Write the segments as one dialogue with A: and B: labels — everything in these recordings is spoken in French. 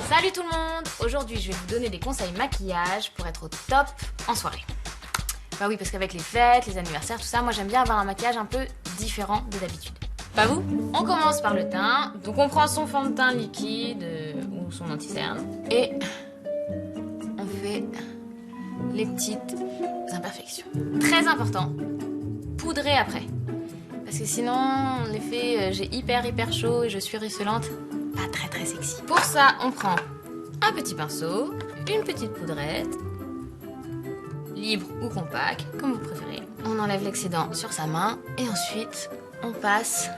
A: Salut tout le monde! Aujourd'hui je vais vous donner des conseils maquillage pour être au top en soirée. Bah oui, parce qu'avec les fêtes, les anniversaires, tout ça, moi j'aime bien avoir un maquillage un peu différent de d'habitude. Pas vous? On commence par le teint. Donc on prend son fond de teint liquide ou son anti-cerne et on fait les petites imperfections. Très important, poudrer après. Parce que sinon l'effet j'ai hyper chaud et je suis ruisselante, pas très sexy. Pour ça, on prend un petit pinceau, une petite poudrette, libre ou compact, comme vous préférez. On enlève l'excédent sur sa main et ensuite on passe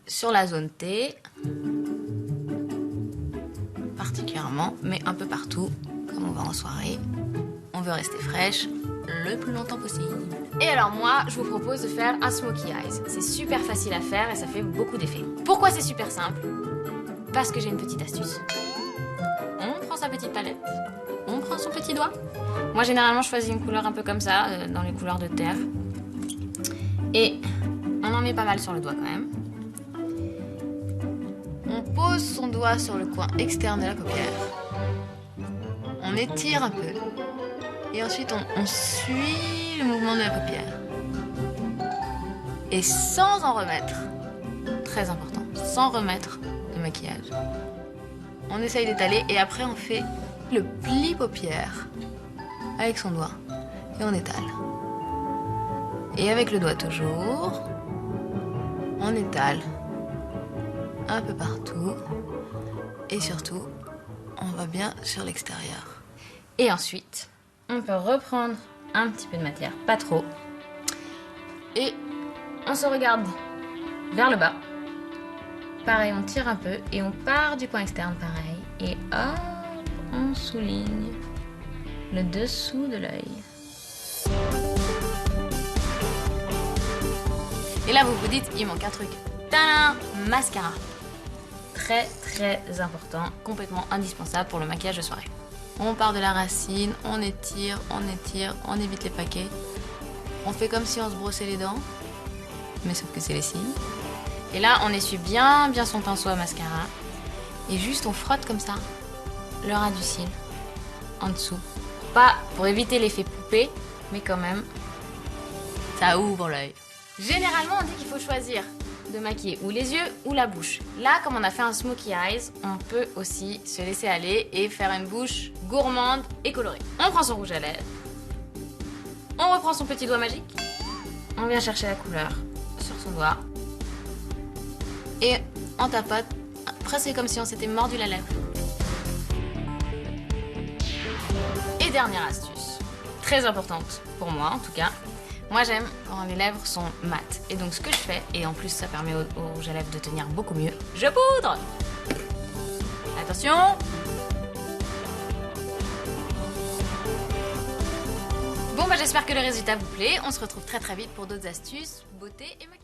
A: sur la zone T, particulièrement, mais un peu partout, comme on va en soirée. On veut rester fraîche le plus longtemps possible. Et alors moi, je vous propose de faire un smokey eyes. C'est super facile à faire et ça fait beaucoup d'effets. Pourquoi c'est super simple? Parce que j'ai une petite astuce. On prend sa petite palette, on prend son petit doigt. Moi généralement je choisis une couleur un peu comme ça, dans les couleurs de terre. Et on en met pas mal sur le doigt quand même. On pose son doigt sur le coin externe de la paupière. On étire un peu. Et ensuite on suit le mouvement de la paupière. Et sans en remettre, très important, sans remettre de maquillage, on essaye d'étaler et après on fait le pli paupière avec son doigt. Et on étale. Et avec le doigt toujours, on étale un peu partout. Et surtout, on va bien sur l'extérieur. Et ensuite, on peut reprendre un petit peu de matière, pas trop. Et on se regarde vers le bas. Pareil, on tire un peu et on part du coin externe, pareil. Et hop, on souligne le dessous de l'œil. Et là, vous vous dites, il manque un truc. Tadam! Mascara. Très important, complètement indispensable pour le maquillage de soirée. On part de la racine, on étire, on évite les paquets. On fait comme si on se brossait les dents, mais sauf que c'est les cils. Et là, on essuie bien son pinceau à mascara. Et juste on frotte comme ça le ras du cil en dessous. Pas pour éviter l'effet poupée, mais quand même, ça ouvre l'œil. Généralement, on dit qu'il faut choisir de maquiller ou les yeux ou la bouche. Là, comme on a fait un smokey eyes, on peut aussi se laisser aller et faire une bouche gourmande et colorée. On prend son rouge à lèvres, on reprend son petit doigt magique, on vient chercher la couleur sur son doigt et on tapote, presque comme si on s'était mordu la lèvre. Et dernière astuce, très importante pour moi en tout cas, moi j'aime quand les lèvres sont mates. Et donc ce que je fais, et en plus ça permet au rouge à lèvres de tenir beaucoup mieux, je poudre. Attention. Bon bah j'espère que le résultat vous plaît. On se retrouve très vite pour d'autres astuces, beauté et maquillage.